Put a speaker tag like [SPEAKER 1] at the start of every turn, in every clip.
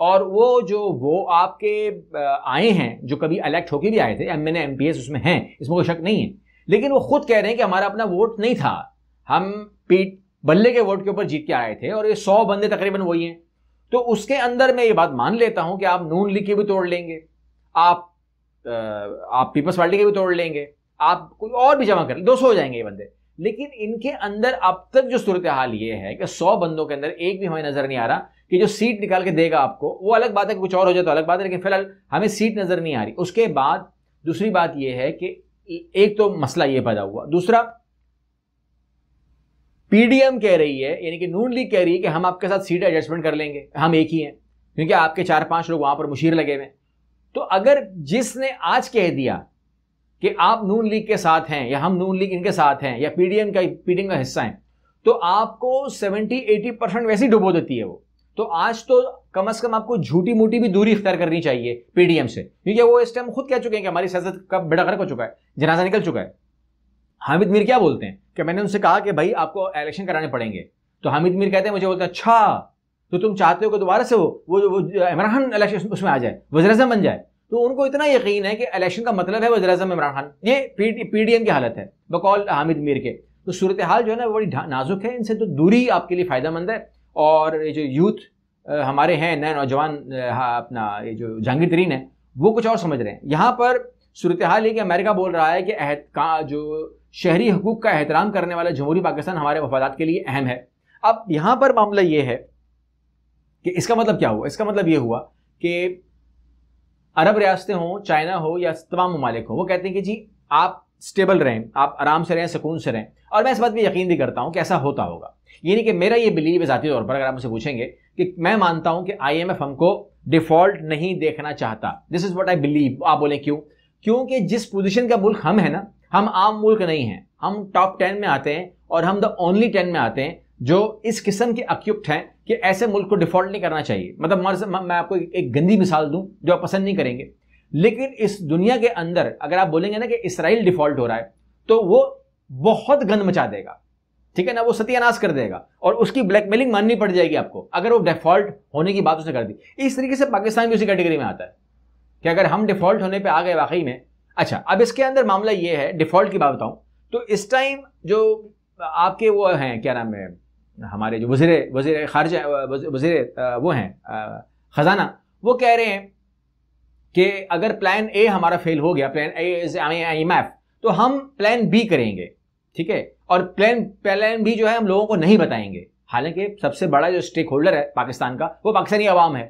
[SPEAKER 1] اور وہ آپ کے آئے ہیں جو کبھی الیکٹ ہو کے بھی آئے تھے, MPs اس میں ہیں, اس میں کوئی شک نہیں ہے, لیکن وہ خود کہہ رہے ہیں کہ ہمارا اپنا ووٹ نہیں تھا, ہم پیٹ بلے کے ووٹ کے اوپر جیت کے آئے تھے, اور یہ 100 بندے تقریباً وہی ہیں. تو اس کے اندر میں یہ بات مان لیتا ہوں کہ آپ نون لیگ کے بھی توڑ لیں گے, آپ پیپلز پارٹی کے بھی توڑ لیں گے, آپ کوئی اور بھی جمع کر لیں, 200 ہو جائیں گے یہ بندے. لیکن ان کے اندر اب تک جو صورتحال یہ ہے کہ 100 بندوں کے اندر ایک بھی ہمیں نظر نہیں آ رہا کہ جو سیٹ نکال کے دے گا آپ کو. وہ الگ بات ہے کہ کچھ اور ہو جائے تو الگ بات ہے, لیکن فی الحال ہمیں سیٹ نظر نہیں آ رہی. اس کے بعد دوسری بات یہ ہے کہ ایک تو مسئلہ یہ پیدا ہوا, دوسرا PDM کہہ رہی ہے, یعنی کہ نون لیگ کہہ رہی ہے کہ ہم آپ کے ساتھ سیٹ ایڈجسٹمنٹ کر لیں گے, ہم ایک ہی ہیں, کیونکہ آپ کے 4-5 لوگ وہاں پر مشیر لگے ہوئے ہیں. تو اگر جس نے آج کہہ دیا کہ آپ نون لیگ کے ساتھ ہیں یا ہم نون لیگ ان کے ساتھ ہیں یا PDM کا حصہ ہیں, تو آپ کو 70-80% ویسے ہی ڈبو دیتی ہے وہ. تو آج تو کم از کم آپ کو جھوٹی موٹی بھی دوری اختیار کرنی چاہیے PDM سے, کیونکہ وہ اس ٹائم خود کہہ چکے ہیں کہ ہماری سیاست کا بیڑا غرق ہو چکا ہے, جنازہ نکل چکا ہے. حامد میر کیا بولتے ہیں کہ میں نے ان سے کہا کہ بھائی آپ کو الیکشن کرانے پڑیں گے, تو حامد میر کہتے ہیں, مجھے بولتے ہیں اچھا تو تم چاہتے ہو کہ دوبارہ سے وہ عمران خان الیکشن اس میں آ جائے, وزیر اعظم بن جائے. تو ان کو اتنا یقین ہے کہ الیکشن کا مطلب ہے وزیر اعظم عمران خان. یہ PDM کی حالت ہے بقول حامد میر کے. تو صورتحال جو ہے نا وہ بڑی نازک ہے, ان سے تو دوری آپ کے لیے فائدہ مند ہے. اور یہ جو یوتھ ہمارے ہیں, نئے نوجوان, اپنا یہ جو جہانگیر ترین ہے, وہ کچھ اور سمجھ رہے ہیں. یہاں پر صورتحال یہ کہ امریکہ بول رہا ہے کہ جو شہری حقوق کا احترام کرنے والا جمہوری پاکستان ہمارے مفادات کے لیے اہم ہے. اب یہاں پر معاملہ یہ ہے کہ اس کا مطلب کیا ہوا؟ اس کا مطلب یہ ہوا کہ عرب ریاستیں ہوں, چائنا ہو یا تمام ممالک ہوں, وہ کہتے ہیں کہ جی آپ سٹیبل رہیں, آپ آرام سے رہیں, سکون سے رہیں. اور میں اس بات پہ یقین بھی کرتا ہوں کہ ایسا ہوتا ہوگا. یعنی کہ میرا یہ بلیو ہے ذاتی طور پر, اگر آپ مجھ سے پوچھیں گے کہ میں مانتا ہوں کہ IMF ہم کو ڈیفالٹ نہیں دیکھنا چاہتا. دس از واٹ آئی بلیو. آپ بولیں کیوں؟ کیونکہ جس پوزیشن کا ملک ہم ہیں نا, ہم عام ملک نہیں ہیں, ہم ٹاپ 10 میں آتے ہیں, اور ہم دا اونلی 10 میں آتے ہیں جو اس قسم کے اکیپٹ ہیں کہ ایسے ملک کو ڈیفالٹ نہیں کرنا چاہیے. مطلب میں آپ کو ایک گندی مثال دوں جو آپ پسند نہیں کریں گے, لیکن اس دنیا کے اندر اگر آپ بولیں گے نا کہ اسرائیل ڈیفالٹ ہو رہا ہے, تو وہ بہت گند مچا دے گا, ٹھیک ہے نا, وہ ستیہ ناش کر دے گا, اور اس کی بلیک میلنگ ماننی پڑ جائے گی آپ کو اگر وہ ڈیفالٹ ہونے کی بات اس نے کر دی. اس طریقے سے پاکستان بھی اسی کیٹیگری میں آتا ہے کہ اگر ہم ڈیفالٹ ہونے پہ آ گئے واقعی میں. اچھا, اب اس کے اندر معاملہ یہ ہے, ڈیفالٹ کی بات بتاؤں تو اس ٹائم جو آپ کے وہ ہیں, کیا نام ہے, ہمارے جو وزیر خارجہ, وزیر وہ ہیں خزانہ, وہ کہہ رہے ہیں کہ اگر پلان اے ہمارا فیل ہو گیا, پلان اے از IMF, تو ہم پلان بی کریں گے, ٹھیک ہے, اور پلان بی جو ہے ہم لوگوں کو نہیں بتائیں گے. حالانکہ سب سے بڑا جو اسٹیک ہولڈر ہے پاکستان کا وہ پاکستانی عوام ہے,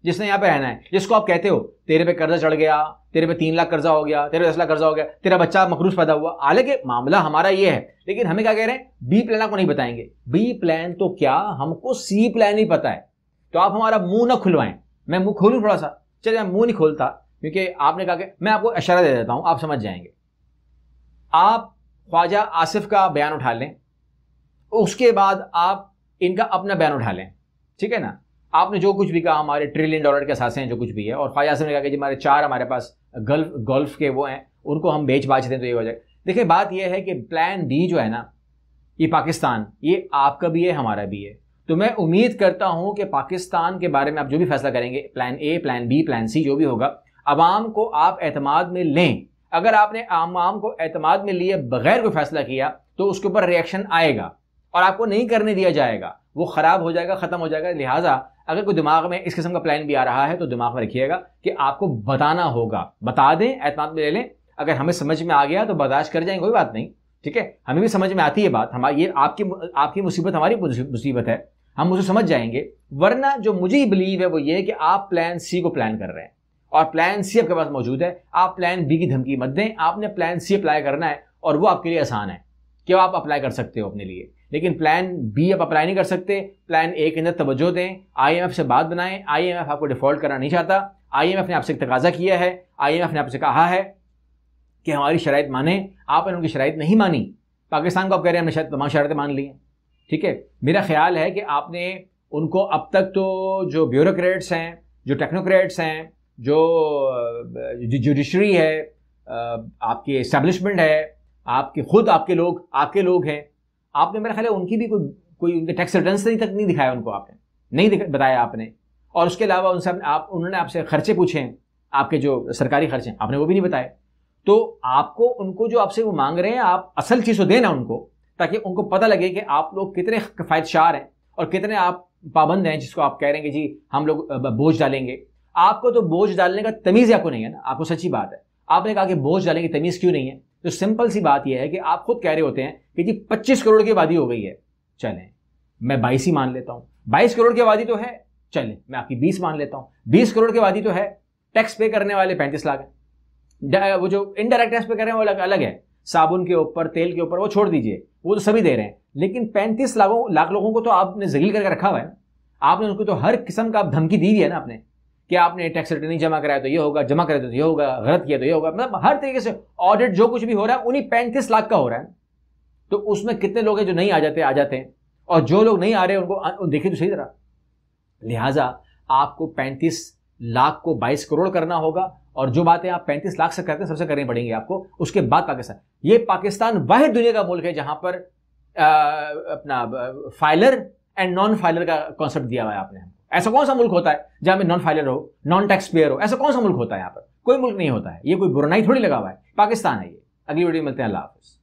[SPEAKER 1] جس نے یہاں پہ رہنا ہے, جس کو آپ کہتے ہو تیرے پہ قرضہ چڑھ گیا, تیرے پہ 3 لاکھ قرضہ ہو گیا, تیرے پہ 10 لاکھ قرضہ ہو گیا, تیرا بچہ مقروض پیدا ہوا. حالانکہ معاملہ ہمارا یہ ہے, لیکن ہمیں کیا کہہ رہے ہیں, بی پلان آپ کو نہیں بتائیں گے. بی پلان تو کیا, ہم کو سی پلان ہی پتا ہے, تو آپ ہمارا منہ نہ کھلوائیں. میں منہ کھولوں تھوڑا سا, چلے میں منہ نہیں کھولتا کیونکہ آپ نے کہا کہ میں آپ کو اشارہ دے دیتا ہوں, آپ سمجھ جائیں گے. آپ خواجہ آصف کا بیان اٹھا لیں, اس کے بعد آپ ان کا اپنا بیان اٹھا لیں, ٹھیک ہے نا. آپ نے جو کچھ بھی کہا ہمارے $1 ٹریلین کے اثاثے ہیں, جو کچھ بھی ہے, اور خواجہ آصف نے کہا کہ جی ہمارے 4 ہمارے پاس گولف کے وہ ہیں, ان کو ہم بیچ دیں تو یہ ہو جائے. دیکھیں بات یہ ہے کہ پلان بی جو ہے نا, یہ پاکستان, یہ آپ کا بھی ہے, ہمارا بھی ہے. تو میں امید کرتا ہوں کہ پاکستان کے بارے میں آپ جو بھی فیصلہ کریں گے, plan a, plan be, plan سی, جو بھی ہوگا, عوام کو آپ اعتماد میں لیں. اگر آپ نے عوام کو اعتماد میں لیے بغیر کوئی فیصلہ کیا تو اس کے اوپر ریئیکشن آئے گا, اور آپ کو نہیں کرنے دیا جائے گا, وہ خراب ہو جائے گا, ختم ہو جائے گا. لہٰذا اگر کوئی دماغ میں اس قسم کا پلان بھی آ رہا ہے تو دماغ میں رکھیے گا کہ آپ کو بتانا ہوگا, بتا دیں, اعتماد میں لے لیں. اگر ہمیں سمجھ میں آ گیا تو برداشت کر جائیں, کوئی بات نہیں, ٹھیک ہے. ہمیں بھی سمجھ میں آتی ہے بات, یہ آپ کی مصیبت ہماری مصیبت ہے, ہم اسے سمجھ جائیں گے. ورنہ جو مجھے بلیو ہے وہ یہ کہ آپ پلان سی کو پلان کر رہے ہیں, اور پلان سی آپ کے پاس موجود ہے. آپ پلان بی کی دھمکی مت دیں, آپ نے پلان سی اپلائی کرنا ہے, اور وہ آپ کے لیے آسان ہے کہ آپ اپلائی کر سکتے ہو اپنے لیے. لیکن پلان بی آپ اپلائی نہیں کر سکتے. پلان اے کے اندر توجہ دیں, IMF سے بات بنائیں. IMF آپ کو ڈیفالٹ کرنا نہیں چاہتا. IMF نے آپ سے ایک تقاضا کیا ہے, IMF نے آپ سے کہا ہے کہ ہماری شرائط مانیں. آپ نے ان کی شرائط نہیں مانی. پاکستان کو آپ کہہ رہے ہیں ہم نے شاید تمام شرائطیں مان لی ہیں, ٹھیک ہے. میرا خیال ہے کہ آپ نے ان کو اب تک تو جو بیوروکریٹس ہیں, جو ٹیکنوکریٹس ہیں, جو جوڈیشری ہے, آپ کی اسٹیبلشمنٹ ہے, آپ کے خود آپ کے لوگ ہیں, آپ نے میرا خیال ہے ان کی بھی کوئی ان کے ٹیکس ریٹرنس تک نہیں دکھایا ان کو, آپ نے نہیں بتایا آپ نے. اور اس کے علاوہ ان سے انہوں نے آپ سے خرچے پوچھے ہیں، آپ کے جو سرکاری خرچے ہیں آپ نے وہ بھی نہیں بتائے. تو آپ کو ان کو جو آپ سے وہ مانگ رہے ہیں آپ اصل چیز تو دیں نا ان کو، تاکہ ان کو پتہ لگے کہ آپ لوگ کتنے کفایت شار ہیں اور کتنے آپ پابند ہیں، جس کو آپ کہہ رہے ہیں کہ جی ہم لوگ بوجھ ڈالیں گے. آپ کو تو بوجھ ڈالنے کا تمیز آپ کو نہیں ہے نا. آپ کو سچی بات ہے، آپ نے کہا کہ بوجھ ڈالیں گے، تمیز کیوں نہیں ہے؟ تو سمپل سی بات یہ ہے کہ آپ خود کہہ رہے ہوتے ہیں کہ جی 25 کروڑ کی آبادی ہو گئی ہے، چلیں میں 22 ہی مان لیتا ہوں. 22 کروڑ کی آبادی تو ہے، چلیں میں آپ کی 20 مان لیتا ہوں. 20 کروڑ کی آبادی تو ہے، ٹیکس پے کرنے والے 35 لاکھ ہیں. وہ جو انڈائریکٹ ٹیکس پے کر رہے ہیں وہ الگ ہے، صابن کے اوپر، تیل کے اوپر، وہ چھوڑ دیجئے، وہ تو سبھی دے رہے ہیں. لیکن 35 لاکھ لوگوں کو تو آپ نے ذلیل کر کے رکھا ہوا ہے. آپ نے ان کو تو ہر قسم کا دھمکی دی ہے نا آپ نے، کہ آپ نے ٹیکس ریٹرن نہیں جمع کرایا تو یہ ہوگا، جمع کرے تو یہ ہوگا، غلط کیا تو یہ ہوگا. مطلب ہر طریقے سے آڈٹ جو کچھ بھی ہو رہا ہے انہیں 35 لاکھ کا ہو رہا ہے. تو اس میں کتنے لوگ ہیں جو نہیں آ جاتے ہیں، اور جو لوگ نہیں آ رہے ان کو دیکھیں تو صحیح طرح. لہٰذا آپ کو 35 لاکھ کو 22 کروڑ کرنا ہوگا، اور جو باتیں آپ 35 لاکھ سے کرتے ہیں سب سے کرنی پڑیں گی آپ کو. اس کے بعد پاکستان واحد دنیا کا ملک ہے جہاں پر اپنا فائلر اینڈ نان فائلر کا کانسیپٹ دیا ہوا ہے آپ نے. ایسا کون سا ملک ہوتا ہے جہاں میں نان فائلر ہو، نان ٹیکس پیئر ہو؟ ایسا کون سا ملک ہوتا ہے؟ یہاں پر کوئی ملک نہیں ہوتا ہے. یہ کوئی برنائی تھوڑی لگا ہوا ہے، پاکستان ہے یہ. اگلی ویڈیو ملتے ہیں، اللہ حافظ.